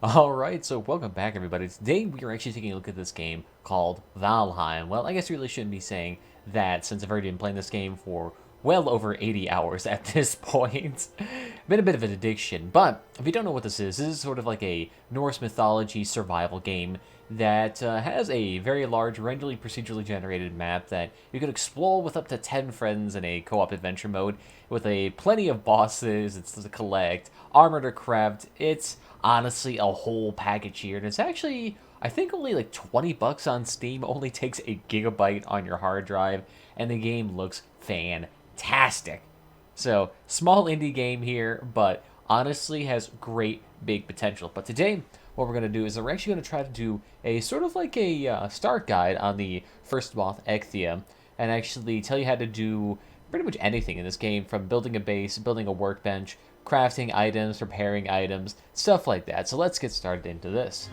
Alright, so welcome back everybody. Today we are actually taking a look at this game called Valheim. Well, I guess you really shouldn't be saying that since I've already been playing this game for well over 80 hours at this point. Been a bit of an addiction, but if you don't know what this is sort of like a Norse mythology survival game that has a very large, randomly procedurally generated map that you can explore with up to 10 friends in a co-op adventure mode with a plenty of bosses, it's to collect, armor to craft. It's honestly a whole package here, and it's actually, I think, only like 20 bucks on Steam. Only takes a gigabyte on your hard drive, and the game looks fantastic. So, small indie game here, but honestly has great big potential. But today, what we're going to do is we're actually going to try to do a sort of like a start guide on the first moth Eikthyr, and actually tell you how to do pretty much anything in this game, from building a base, building a workbench, crafting items, repairing items, stuff like that. So let's get started into this.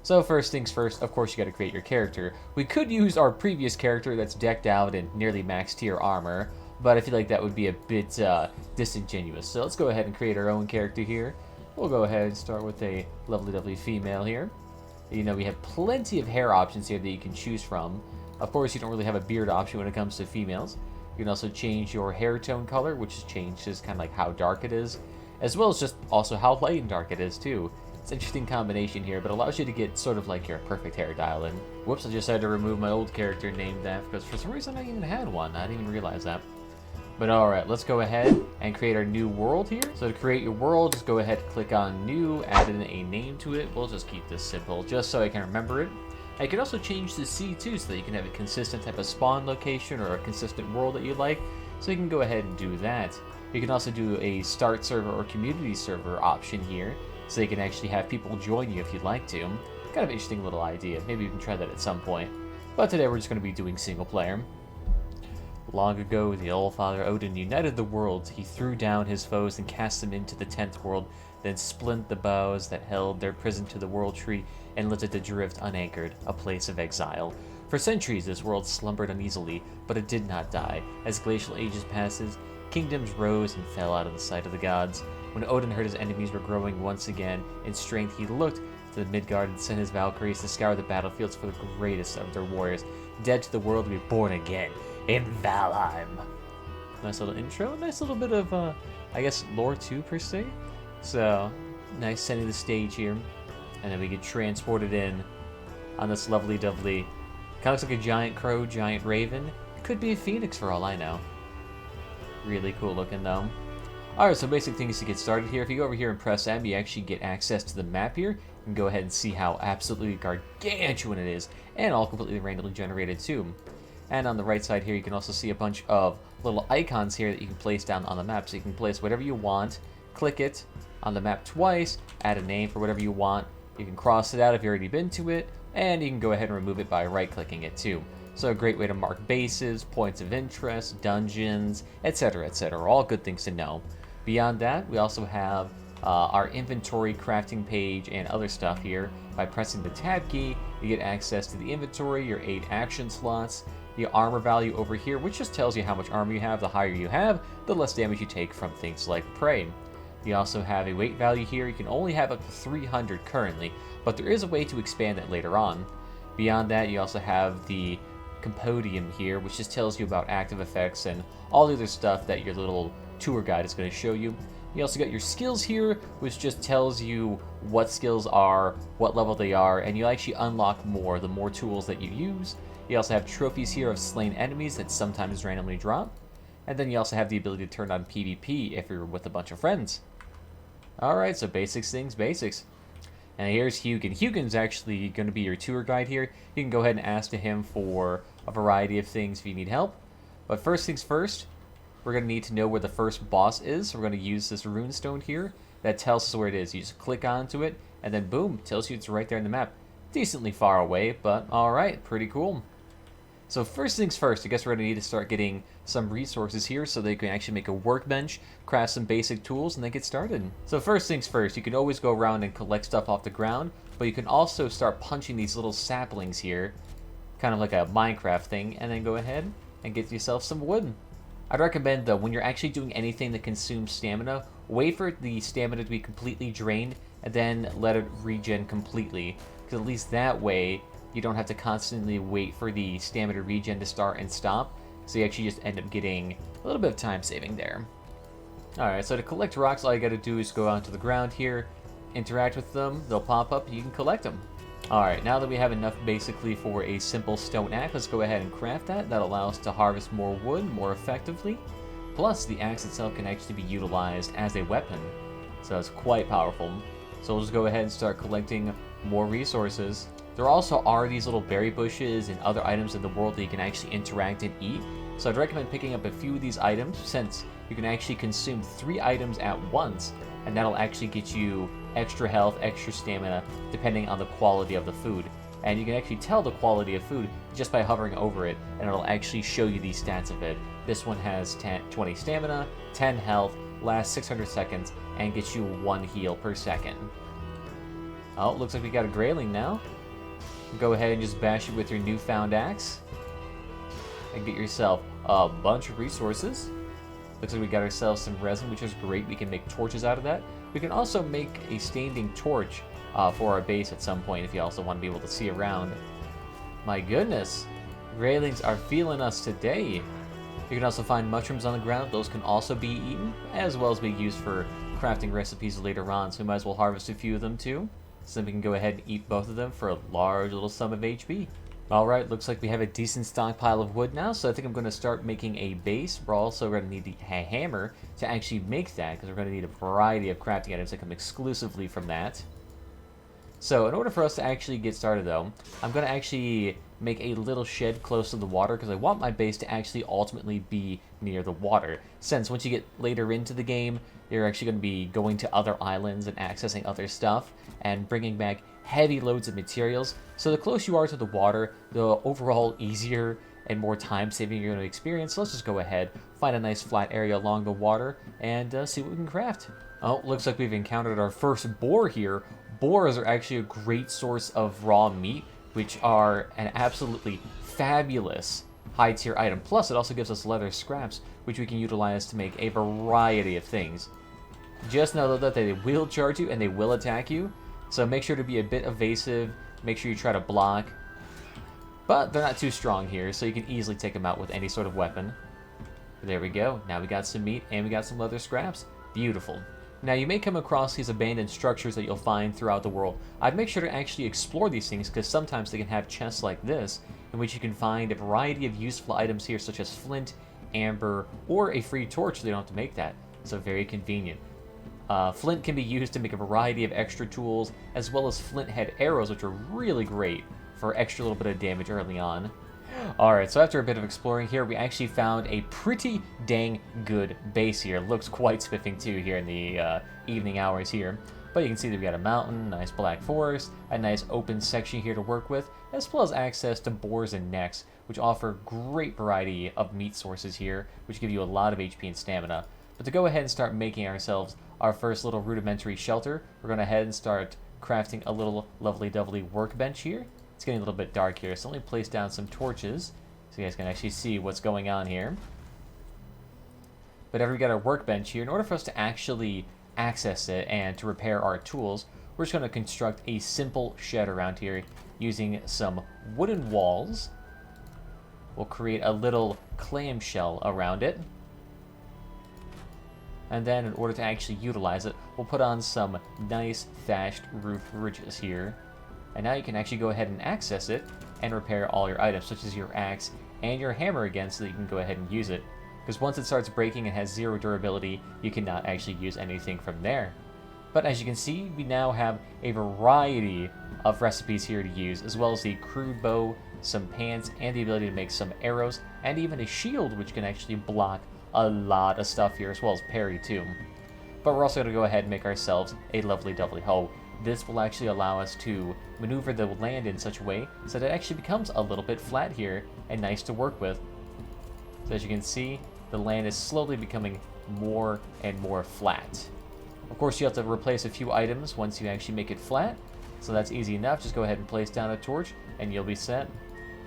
So first things first, of course you gotta create your character. We could use our previous character that's decked out in nearly max tier armor, but I feel like that would be a bit disingenuous. So let's go ahead and create our own character here. We'll go ahead and start with a lovely female here. You know, we have plenty of hair options here that you can choose from. Of course, you don't really have a beard option when it comes to females. You can also change your hair tone color, which changes kind of like how dark it is, as well as just also how light and dark it is too. It's an interesting combination here, but allows you to get sort of like your perfect hair dial in. Whoops, I just had to remove my old character named that because for some reason I even had one. I didn't even realize that. But alright, let's go ahead and create our new world here. So to create your world, just go ahead and click on new, add in a name to it. We'll just keep this simple, just so I can remember it. And you can also change the sea too, so that you can have a consistent type of spawn location or a consistent world that you like. So you can go ahead and do that. You can also do a start server or community server option here, so you can actually have people join you if you'd like to. Kind of interesting little idea. Maybe you can try that at some point. But today we're just going to be doing single player. Long ago, the All-Father Odin united the worlds. He threw down his foes and cast them into the 10th world, then splint the boughs that held their prison to the world tree and let it adrift unanchored, a place of exile. For centuries, this world slumbered uneasily, but it did not die. As glacial ages passes, kingdoms rose and fell out of the sight of the gods. When Odin heard his enemies were growing once again in strength, he looked to the Midgard and sent his Valkyries to scour the battlefields for the greatest of their warriors, dead to the world to be born again in Valheim. Nice little intro, nice little bit of, I guess, lore too, per se. So, nice setting the stage here. And then we get transported in on this lovely, kind of looks like a giant crow, giant raven. It could be a phoenix for all I know. Really cool looking though. Alright, so basic things to get started here. If you go over here and press M, you actually get access to the map here. You can go ahead and see how absolutely gargantuan it is, and all completely randomly generated too. And on the right side here, you can also see a bunch of little icons here that you can place down on the map. So you can place whatever you want, click it on the map twice, add a name for whatever you want. You can cross it out if you've already been to it, and you can go ahead and remove it by right-clicking it too. So a great way to mark bases, points of interest, dungeons, etc., etc. All good things to know. Beyond that, we also have our inventory crafting page and other stuff here. By pressing the tab key, you get access to the inventory, your 8 action slots, the armor value over here, which just tells you how much armor you have. The higher you have, the less damage you take from things like prey. You also have a weight value here. You can only have up to 300 currently, but there is a way to expand that later on. Beyond that, you also have the compodium here, which just tells you about active effects and all the other stuff that your little tour guide is going to show you. You also got your skills here, which just tells you what skills are, what level they are, and you actually unlock more the more tools that you use. You also have trophies here of slain enemies that sometimes randomly drop. And then you also have the ability to turn on PvP if you're with a bunch of friends. Alright, so basics things, basics. And here's Hugin. Hugin's actually going to be your tour guide here. You can go ahead and ask to him for a variety of things if you need help. But first things first, we're going to need to know where the first boss is. So we're going to use this runestone here that tells us where it is. You just click onto it, and then boom, tells you it's right there in the map. Decently far away, but alright, pretty cool. So first things first, I guess we're going to need to start getting some resources here so they can actually make a workbench, craft some basic tools, and then get started. So first things first, you can always go around and collect stuff off the ground, but you can also start punching these little saplings here, kind of like a Minecraft thing, and then go ahead and get yourself some wood. I'd recommend, though, when you're actually doing anything that consumes stamina, wait for the stamina to be completely drained, and then let it regen completely. Because at least that way, you don't have to constantly wait for the stamina regen to start and stop. So you actually just end up getting a little bit of time saving there. Alright, so to collect rocks, all you gotta do is go onto the ground here, interact with them, they'll pop up, and you can collect them. Alright, now that we have enough basically for a simple stone axe, let's go ahead and craft that. That allows us to harvest more wood more effectively. Plus, the axe itself can actually be utilized as a weapon, so it's quite powerful. So we'll just go ahead and start collecting more resources. There also are these little berry bushes and other items in the world that you can actually interact and eat. So I'd recommend picking up a few of these items, since you can actually consume 3 items at once, and that'll actually get you extra health, extra stamina, depending on the quality of the food. And you can actually tell the quality of food just by hovering over it, and it'll actually show you the stats of it. This one has 20 stamina, 10 health, lasts 600 seconds, and gets you 1 heal per second. Oh, looks like we got a grayling now. Go ahead and just bash it with your newfound axe, and get yourself a bunch of resources. Looks like we got ourselves some resin, which is great. We can make torches out of that. We can also make a standing torch for our base at some point if you also want to be able to see around. My goodness, graylings are feeling us today. You can also find mushrooms on the ground. Those can also be eaten, as well as be used for crafting recipes later on, so we might as well harvest a few of them too. So we can go ahead and eat both of them for a large little sum of HP. Alright, looks like we have a decent stockpile of wood now, so I think I'm going to start making a base. We're also going to need a hammer to actually make that, because we're going to need a variety of crafting items that come exclusively from that. So in order for us to actually get started though, I'm going to actually make a little shed close to the water, because I want my base to actually ultimately be near the water. Since once you get later into the game, you're actually going to be going to other islands and accessing other stuff, and bringing back heavy loads of materials. So the closer you are to the water, the overall easier and more time saving you're going to experience. So let's just go ahead, find a nice flat area along the water, and see what we can craft. Oh, looks like we've encountered our first boar here. Boars are actually a great source of raw meat, which are an absolutely fabulous high tier item. Plus, it also gives us leather scraps, which we can utilize to make a variety of things. Just know that they will charge you and they will attack you, so make sure to be a bit evasive, make sure you try to block. But they're not too strong here, so you can easily take them out with any sort of weapon. There we go, now we got some meat and we got some leather scraps. Beautiful. Now you may come across these abandoned structures that you'll find throughout the world. I'd make sure to actually explore these things, because sometimes they can have chests like this, in which you can find a variety of useful items here, such as flint, amber, or a free torch so you don't have to make that. So very convenient. Flint can be used to make a variety of extra tools, as well as flint head arrows, which are really great for extra little bit of damage early on. Alright, so after a bit of exploring here, we actually found a pretty dang good base here. Looks quite spiffing too here in the evening hours here. But you can see that we got a mountain, nice black forest, a nice open section here to work with, as well as access to boars and necks, which offer great variety of meat sources here, which give you a lot of HP and stamina. But to go ahead and start making ourselves our first little rudimentary shelter, we're going to head and start crafting a little lovely workbench here. It's getting a little bit dark here, so let me place down some torches so you guys can actually see what's going on here. But after we got our workbench here, in order for us to actually access it and to repair our tools, we're just going to construct a simple shed around here using some wooden walls. We'll create a little clamshell around it. And then in order to actually utilize it, we'll put on some nice thatched roof ridges here. And now you can actually go ahead and access it and repair all your items, such as your axe and your hammer again, so that you can go ahead and use it. Because once it starts breaking and has 0 durability, you cannot actually use anything from there. But as you can see, we now have a variety of recipes here to use, as well as the crude bow, some pants, and the ability to make some arrows, and even a shield which can actually block a lot of stuff here, as well as parry too. But we're also going to go ahead and make ourselves a lovely hoe. This will actually allow us to maneuver the land in such a way so that it actually becomes a little bit flat here and nice to work with. So as you can see, the land is slowly becoming more and more flat. Of course, you have to replace a few items once you actually make it flat, so that's easy enough. Just go ahead and place down a torch and you'll be set.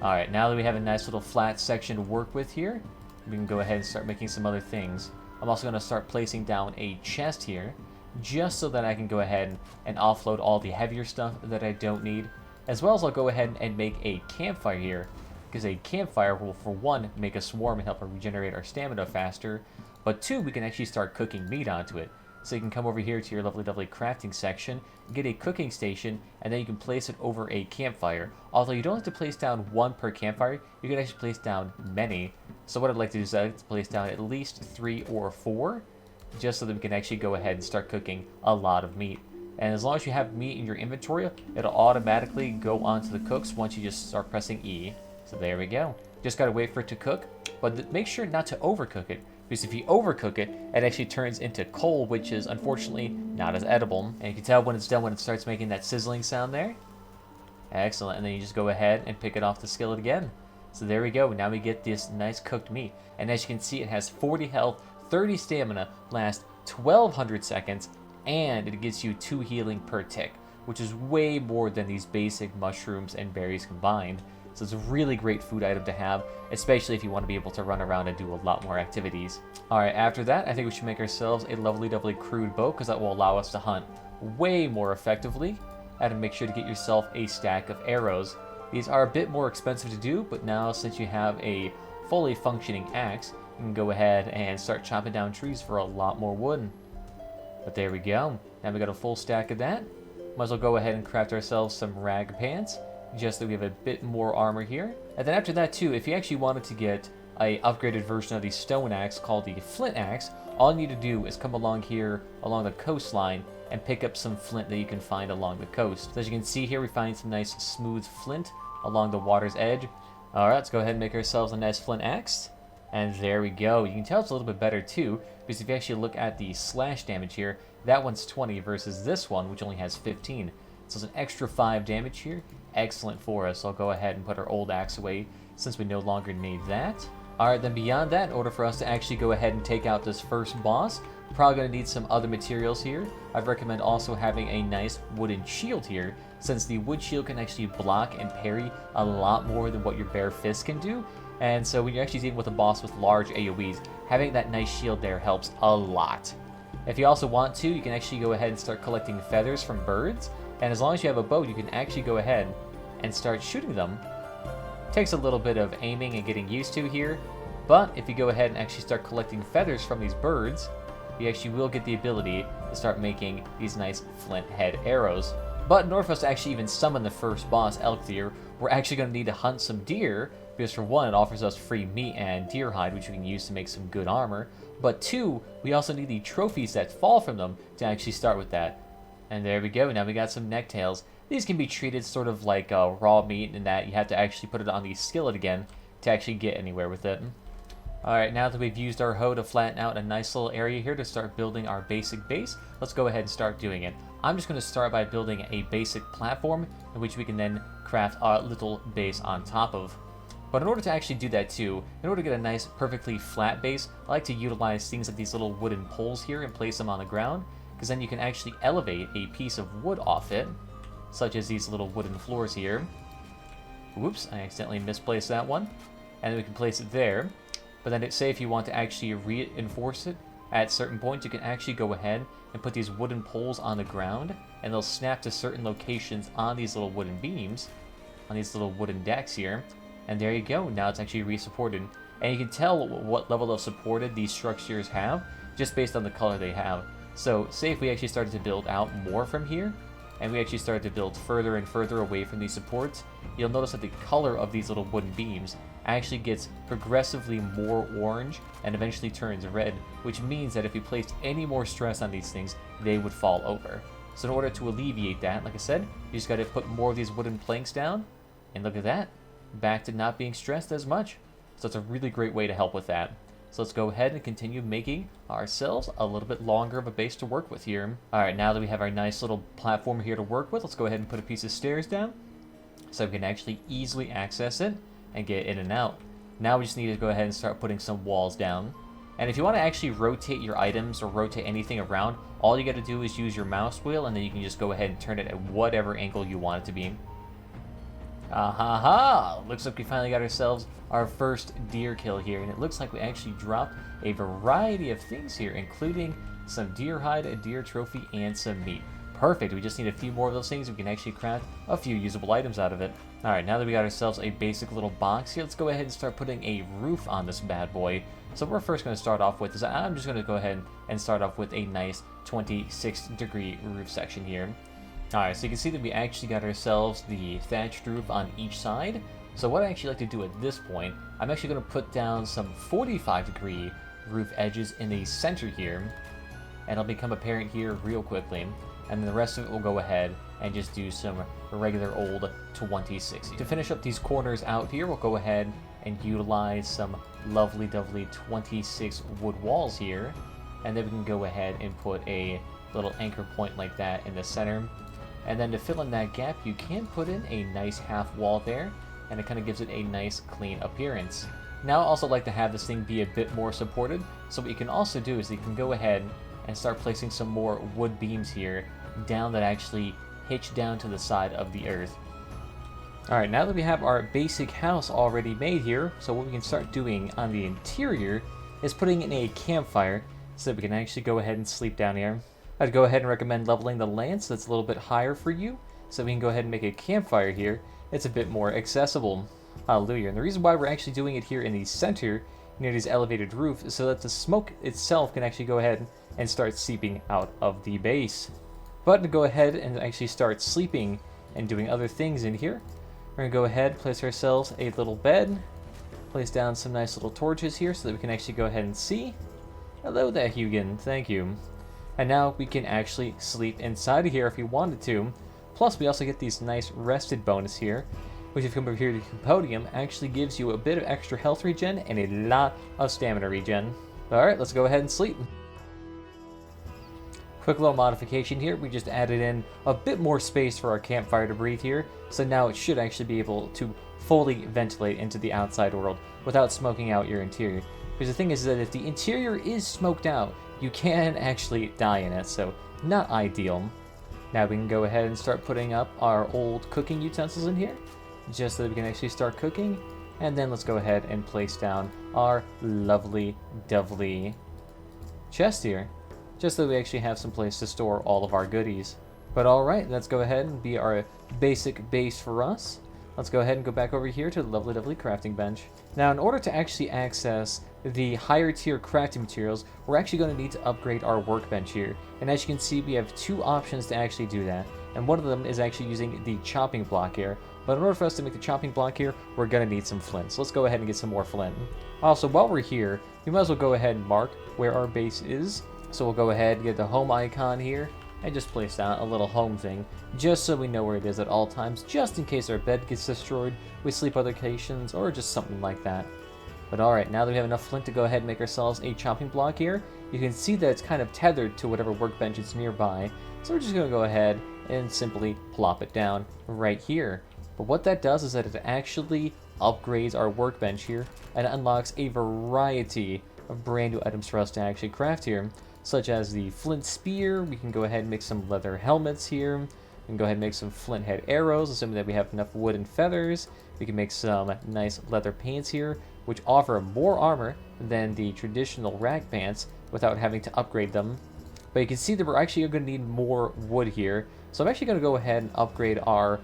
Alright, now that we have a nice little flat section to work with here, we can go ahead and start making some other things. I'm also going to start placing down a chest here, just so that I can go ahead and offload all the heavier stuff that I don't need. As well as I'll go ahead and make a campfire here, because a campfire will, for one, make a swarm and help us regenerate our stamina faster, but two, we can actually start cooking meat onto it. So you can come over here to your lovely crafting section, get a cooking station, and then you can place it over a campfire. Although you don't have to place down one per campfire, you can actually place down many. So what I'd like to do is I'd like to place down at least 3 or 4, just so that we can actually go ahead and start cooking a lot of meat. And as long as you have meat in your inventory, it'll automatically go onto the cooks once you just start pressing E. So there we go. Just gotta wait for it to cook, but make sure not to overcook it, because if you overcook it, it actually turns into coal, which is unfortunately not as edible. And you can tell when it's done when it starts making that sizzling sound there. Excellent, and then you just go ahead and pick it off the skillet again. So there we go, now we get this nice cooked meat. And as you can see, it has 40 health, 30 stamina, lasts 1200 seconds, and it gives you 2 healing per tick, which is way more than these basic mushrooms and berries combined. So it's a really great food item to have, especially if you want to be able to run around and do a lot more activities. Alright, after that, I think we should make ourselves a lovely crude bow, because that will allow us to hunt way more effectively. And make sure to get yourself a stack of arrows. These are a bit more expensive to do, but now since you have a fully functioning axe, you can go ahead and start chopping down trees for a lot more wood. But there we go. Now we got a full stack of that. Might as well go ahead and craft ourselves some rag pants, just that we have a bit more armor here. And then after that too, if you actually wanted to get a upgraded version of the stone axe called the flint axe, all you need to do is come along here along the coastline and pick up some flint that you can find along the coast. So as you can see here, we find some nice smooth flint along the water's edge. Alright, let's go ahead and make ourselves a nice flint axe. And there we go. You can tell it's a little bit better too, because if you actually look at the slash damage here, that one's 20 versus this one, which only has 15. So it's an extra 5 damage here. Excellent for us. So I'll go ahead and put our old axe away since we no longer need that. Alright, then beyond that, in order for us to actually go ahead and take out this first boss, we're probably going to need some other materials here. I'd recommend also having a nice wooden shield here, since the wood shield can actually block and parry a lot more than what your bare fist can do. And so when you're actually dealing with a boss with large AoEs, having that nice shield there helps a lot. If you also want to, you can actually go ahead and start collecting feathers from birds. And as long as you have a bow, you can actually go ahead and start shooting them. Takes a little bit of aiming and getting used to here, but if you go ahead and actually start collecting feathers from these birds, you actually will get the ability to start making these nice flint head arrows. But in order for us to actually even summon the first boss, Eikthyr, we're actually going to need to hunt some deer, because for one, it offers us free meat and deer hide, which we can use to make some good armor. But two, we also need the trophies that fall from them to actually start with that. And there we go, now we got some necktails. These can be treated sort of like raw meat in that you have to actually put it on the skillet again to actually get anywhere with it. Alright, now that we've used our hoe to flatten out a nice little area here to start building our basic base, let's go ahead and start doing it. I'm just going to start by building a basic platform in which we can then craft a little base on top of. But in order to actually do that too, in order to get a nice perfectly flat base, I like to utilize things like these little wooden poles here and place them on the ground, because then you can actually elevate a piece of wood off it, such as these little wooden floors here. Whoops, I accidentally misplaced that one. And then we can place it there. But then say if you want to actually reinforce it, at certain points you can actually go ahead and put these wooden poles on the ground, and they'll snap to certain locations on these little wooden beams, on these little wooden decks here. And there you go, now it's actually re-supported. And you can tell what level of supported these structures have, just based on the color they have. So say if we actually started to build out more from here, and we actually started to build further and further away from these supports, you'll notice that the color of these little wooden beams actually gets progressively more orange and eventually turns red, which means that if we placed any more stress on these things, they would fall over. So in order to alleviate that, like I said, you just got to put more of these wooden planks down, and look at that, back to not being stressed as much. So it's a really great way to help with that. So let's go ahead and continue making ourselves a little bit longer of a base to work with here. Alright, now that we have our nice little platform here to work with, let's go ahead and put a piece of stairs down so we can actually easily access it and get in and out. Now we just need to go ahead and start putting some walls down. And if you want to actually rotate your items or rotate anything around, all you got to do is use your mouse wheel, and then you can just go ahead and turn it at whatever angle you want it to be. Ha! Looks like we finally got ourselves our first deer kill here, and it looks like we actually dropped a variety of things here, including some deer hide, a deer trophy, and some meat. Perfect, we just need a few more of those things. We can actually craft a few usable items out of it. Alright, now that we got ourselves a basic little box here, let's go ahead and start putting a roof on this bad boy. So what we're first going to start off with is I'm just going to go ahead and start off with a nice 26-degree roof section here. Alright, so you can see that we actually got ourselves the thatched roof on each side. So what I actually like to do at this point, I'm actually going to put down some 45-degree roof edges in the center here, and it'll become apparent here real quickly. And then the rest of it will go ahead and just do some regular old 2060. To finish up these corners out here, we'll go ahead and utilize some lovely 26 wood walls here, and then we can go ahead and put a little anchor point like that in the center. And then to fill in that gap, you can put in a nice half wall there, and it kind of gives it a nice clean appearance. Now I also like to have this thing be a bit more supported, so what you can also do is you can go ahead and start placing some more wood beams here down that actually hitch down to the side of the earth. Alright, now that we have our basic house already made here, so what we can start doing on the interior is putting in a campfire so that we can actually go ahead and sleep down here. I'd go ahead and recommend leveling the land so that's a little bit higher for you, so we can go ahead and make a campfire here. It's a bit more accessible. Hallelujah. And the reason why we're actually doing it here in the center, near this elevated roof, is so that the smoke itself can actually go ahead and start seeping out of the base. But to go ahead and actually start sleeping and doing other things in here, we're going to go ahead, place ourselves a little bed, place down some nice little torches here so that we can actually go ahead and see. Hello there, Hugin. Thank you. And now we can actually sleep inside of here if we wanted to. Plus, we also get these nice rested bonus here, which if you come over here to the podium, actually gives you a bit of extra health regen and a lot of stamina regen. Alright, let's go ahead and sleep. Quick little modification here, we just added in a bit more space for our campfire to breathe here, so now it should actually be able to fully ventilate into the outside world without smoking out your interior. Because the thing is that if the interior is smoked out, you can actually die in it, so not ideal. Now we can go ahead and start putting up our old cooking utensils in here, just so that we can actually start cooking. And then let's go ahead and place down our lovely chest here, just so we actually have some place to store all of our goodies. But alright, let's go ahead and be our basic base for us. Let's go ahead and go back over here to the lovely crafting bench. Now, in order to actually access the higher tier crafting materials, we're actually going to need to upgrade our workbench here. And as you can see, we have two options to actually do that. And one of them is actually using the chopping block here. But in order for us to make the chopping block here, we're going to need some flint. So let's go ahead and get some more flint. Also, while we're here, we might as well go ahead and mark where our base is. So we'll go ahead and get the home icon here and just place down a little home thing, just so we know where it is at all times, just in case our bed gets destroyed, we sleep other locations, or just something like that. But alright, now that we have enough flint to go ahead and make ourselves a chopping block here, you can see that it's kind of tethered to whatever workbench is nearby. So we're just going to go ahead and simply plop it down right here. But what that does is that it actually upgrades our workbench here and unlocks a variety of brand new items for us to actually craft here, such as the flint spear. We can go ahead and make some leather helmets here. We can go ahead and make some flint head arrows, assuming that we have enough wood and feathers. We can make some nice leather pants here, which offer more armor than the traditional rag pants without having to upgrade them. But you can see that we're actually going to need more wood here. So I'm actually going to go ahead and upgrade our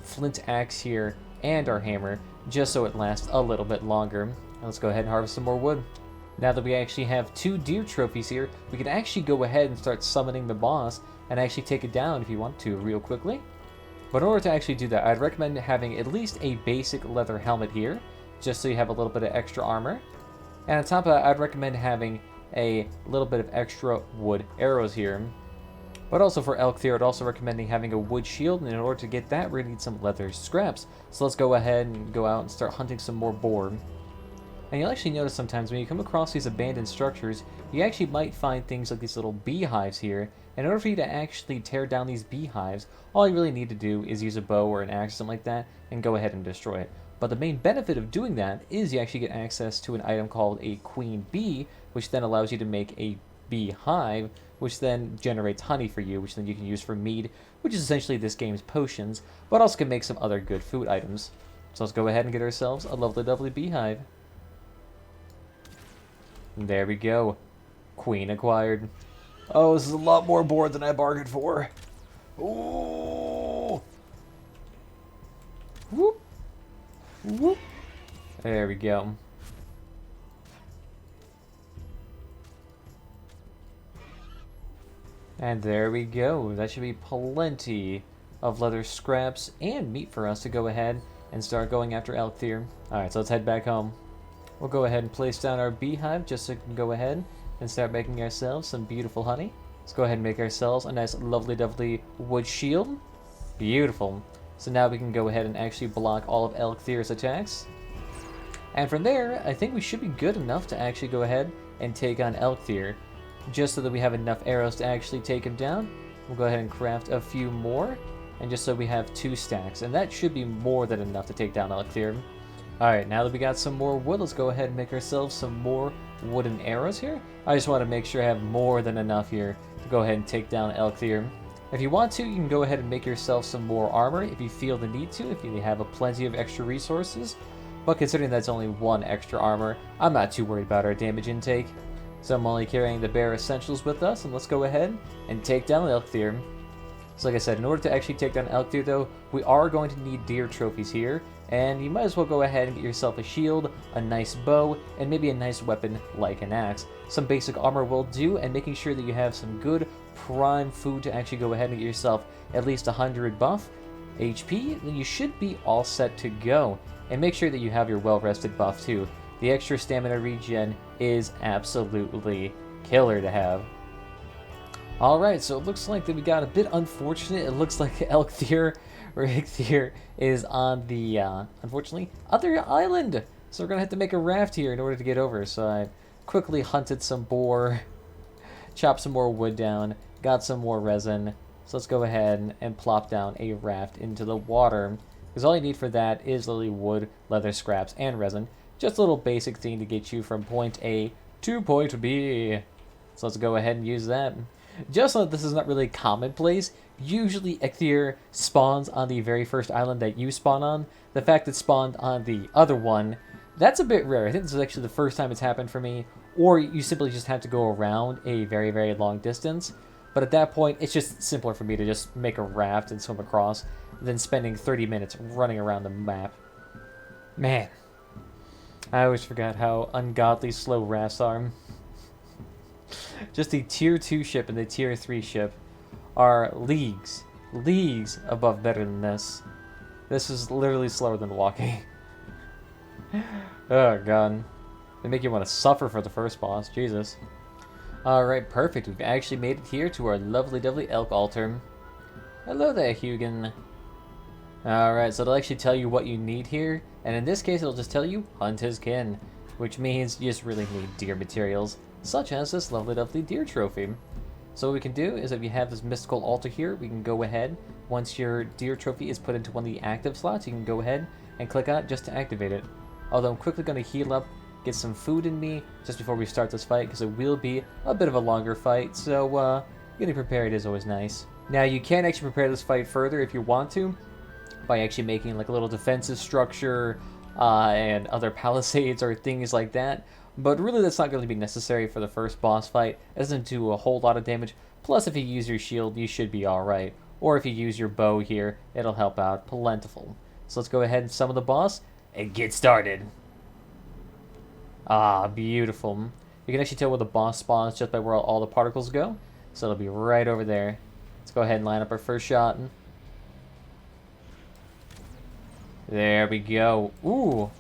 flint axe here and our hammer, just so it lasts a little bit longer. Now let's go ahead and harvest some more wood. Now that we actually have 2 deer trophies here, we can actually go ahead and start summoning the boss and actually take it down if you want to real quickly. But in order to actually do that, I'd recommend having at least a basic leather helmet here, just so you have a little bit of extra armor. And on top of that, I'd recommend having a little bit of extra wood arrows here. But also for Eikthyr, I'd also recommend having a wood shield, and in order to get that, we're going to need some leather scraps. So let's go ahead and go out and start hunting some more boar. And you'll actually notice sometimes when you come across these abandoned structures, you actually might find things like these little beehives here. And in order for you to actually tear down these beehives, all you really need to do is use a bow or an axe or something like that and go ahead and destroy it. But the main benefit of doing that is you actually get access to an item called a queen bee, which then allows you to make a beehive, which then generates honey for you, which then you can use for mead, which is essentially this game's potions, but also can make some other good food items. So let's go ahead and get ourselves a lovely beehive. There we go. Queen acquired. Oh, this is a lot more board than I bargained for. Ooh. Whoop. Whoop. There we go. And there we go. That should be plenty of leather scraps and meat for us to go ahead and start going after Eikthyr. Alright, so let's head back home. We'll go ahead and place down our beehive just so we can go ahead and start making ourselves some beautiful honey. Let's go ahead and make ourselves a nice lovely wood shield. Beautiful. So now we can go ahead and actually block all of Eikthyr's attacks. And from there, I think we should be good enough to actually go ahead and take on Eikthyr. Just so that we have enough arrows to actually take him down, we'll go ahead and craft a few more. And just so we have 2 stacks. And that should be more than enough to take down Eikthyr. Alright, now that we got some more wood, let's go ahead and make ourselves some more wooden arrows here. I just want to make sure I have more than enough here to go ahead and take down Eikthyr. If you want to, you can go ahead and make yourself some more armor if you feel the need to, if you have a plenty of extra resources. But considering that's only 1 extra armor, I'm not too worried about our damage intake. So I'm only carrying the bare essentials with us, and let's go ahead and take down Eikthyr. So like I said, in order to actually take down Eikthyr though, we are going to need deer trophies here, and you might as well go ahead and get yourself a shield, a nice bow, and maybe a nice weapon like an axe. Some basic armor will do, and making sure that you have some good prime food to actually go ahead and get yourself at least 100 buff HP, then you should be all set to go. And make sure that you have your well-rested buff too. The extra stamina regen is absolutely killer to have. Alright, so it looks like that we got a bit unfortunate. It looks like Eikthyr is on the, unfortunately, other island. So we're going to have to make a raft here in order to get over. So I quickly hunted some boar, chopped some more wood down, got some more resin. So let's go ahead and plop down a raft into the water. Because all you need for that is literally wood, leather scraps, and resin. Just a little basic thing to get you from point A to point B. So let's go ahead and use that. Just so that this is not really commonplace, usually Eikthyr spawns on the very first island that you spawn on. The fact it spawned on the other one, that's a bit rare. I think this is actually the first time it's happened for me. Or you simply just have to go around a very long distance. But at that point, it's just simpler for me to just make a raft and swim across than spending 30 minutes running around the map. Man, I always forgot how ungodly slow rafts are. Just the tier 2 ship and the tier 3 ship are leagues above better than this. This is literally slower than walking. Oh god. They make you want to suffer for the first boss, Jesus. Alright, perfect. We've actually made it here to our lovely elk altar. Hello there, Hugin. Alright, so it'll actually tell you what you need here, and in this case it'll just tell you, hunt his kin, which means you just really need deer materials, such as this lovely deer trophy. So what we can do is if you have this mystical altar here, we can go ahead, once your deer trophy is put into one of the active slots, you can go ahead and click on it just to activate it. Although I'm quickly going to heal up, get some food in me, just before we start this fight, because it will be a bit of a longer fight, so getting prepared is always nice. Now you can actually prepare this fight further if you want to, by actually making like a little defensive structure and other palisades or things like that. But really that's not going to be necessary for the first boss fight. It doesn't do a whole lot of damage. Plus if you use your shield, you should be alright. Or if you use your bow here, it'll help out plentiful. So let's go ahead and summon the boss and get started. Ah, beautiful. You can actually tell where the boss spawns just by where all the particles go. So it'll be right over there. Let's go ahead and line up our first shot. There we go. Ooh.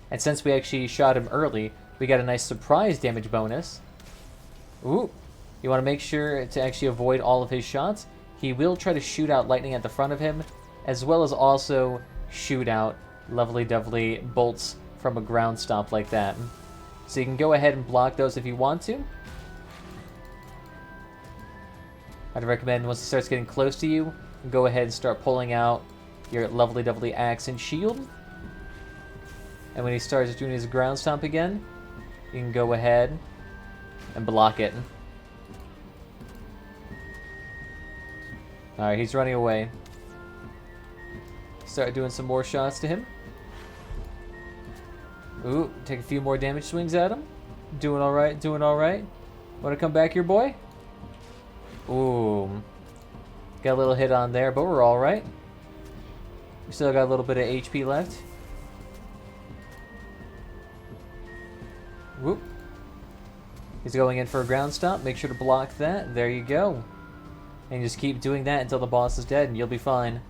And since we actually shot him early, we got a nice surprise damage bonus. Ooh. You want to make sure to actually avoid all of his shots. He will try to shoot out lightning at the front of him, as well as also shoot out lovely bolts from a ground stomp like that. So you can go ahead and block those if you want to. I'd recommend once it starts getting close to you, go ahead and start pulling out your lovely axe and shield. And when he starts doing his ground stomp again, you can go ahead and block it. Alright, he's running away. Start doing some more shots to him. Ooh, take a few more damage swings at him. Doing alright, doing alright. Wanna come back here, boy? Ooh. Got a little hit on there, but we're alright. We still got a little bit of HP left. Whoop. He's going in for a ground stomp. Make sure to block that. There you go. And just keep doing that until the boss is dead, and you'll be fine.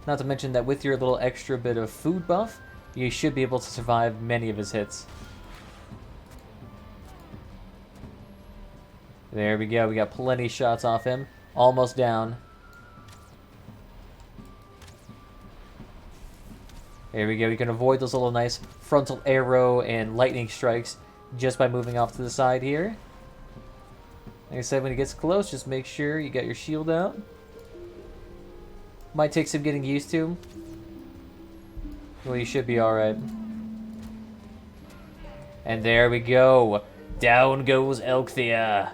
Not to mention that with your little extra bit of food buff, you should be able to survive many of his hits. There we go. We got plenty of shots off him. Almost down. There we go. You can avoid those little nice frontal arrow and lightning strikes just by moving off to the side here. Like I said, when he gets close, just make sure you got your shield out. Might take some getting used to. Well, you should be alright. And there we go. Down goes Eikthyr.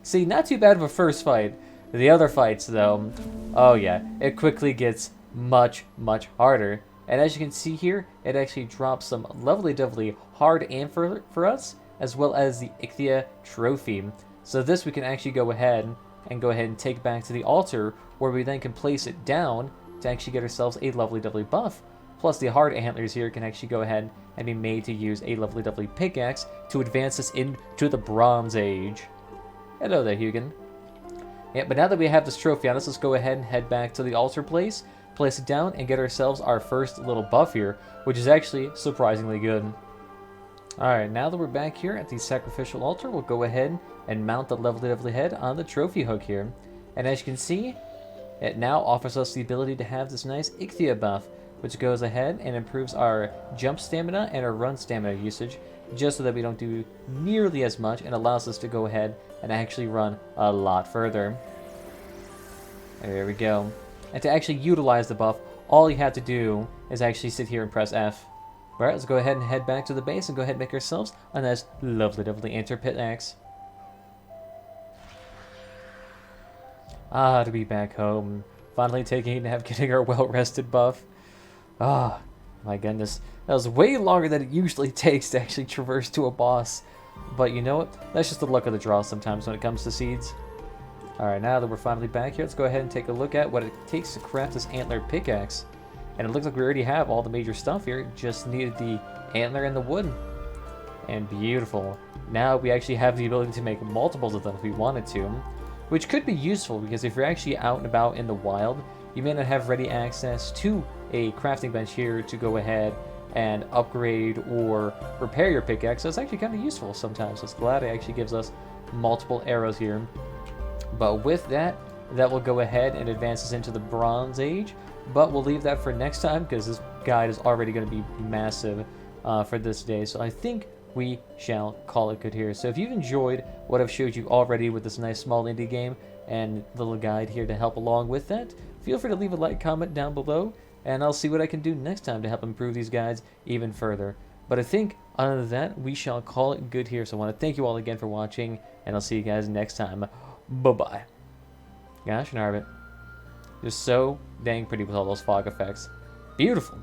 See, not too bad of a first fight. The other fights, though, oh yeah, it quickly gets much, much harder. And as you can see here, it actually drops some lovely hard aim for us, as well as the Eikthyr trophy. So this we can actually go ahead and take back to the altar, where we then can place it down to actually get ourselves a lovely buff. Plus the hard antlers here can actually go ahead and be made to use a lovely pickaxe to advance us into the Bronze Age. Hello there, Hugin. Yeah, but now that we have this trophy on us, let's go ahead and head back to the altar place it down, and get ourselves our first little buff here, which is actually surprisingly good. Alright, now that we're back here at the sacrificial altar, we'll go ahead and mount the lovely head on the trophy hook here. And as you can see, it now offers us the ability to have this nice Eikthyr buff, which goes ahead and improves our jump stamina and our run stamina usage, just so that we don't do nearly as much, and allows us to go ahead and actually run a lot further. There we go. And to actually utilize the buff, all you have to do is actually sit here and press F. Alright, let's go ahead and head back to the base and go ahead and make ourselves a nice lovely enter pickaxe. Ah, to be back home. Finally taking a nap, getting our well-rested buff. Ah, my goodness. That was way longer than it usually takes to actually traverse to a boss. But you know what? That's just the luck of the draw sometimes when it comes to seeds. Alright, now that we're finally back here, let's go ahead and take a look at what it takes to craft this antler pickaxe. And it looks like we already have all the major stuff here. Just needed the antler and the wood. And beautiful. Now we actually have the ability to make multiples of them if we wanted to. Which could be useful, because if you're actually out and about in the wild, you may not have ready access to a crafting bench here to go ahead and upgrade or repair your pickaxe. So it's actually kind of useful sometimes. So it's glad it actually gives us multiple arrows here. But with that, that will go ahead and advance us into the Bronze Age. But we'll leave that for next time, because this guide is already going to be massive for this day. So I think we shall call it good here. So if you've enjoyed what I've showed you already with this nice small indie game and little guide here to help along with that, feel free to leave a like, comment down below, and I'll see what I can do next time to help improve these guides even further. But I think, other than that, we shall call it good here. So I want to thank you all again for watching, and I'll see you guys next time. Bye-bye. Gosh, Narbit. Just so dang pretty with all those fog effects. Beautiful.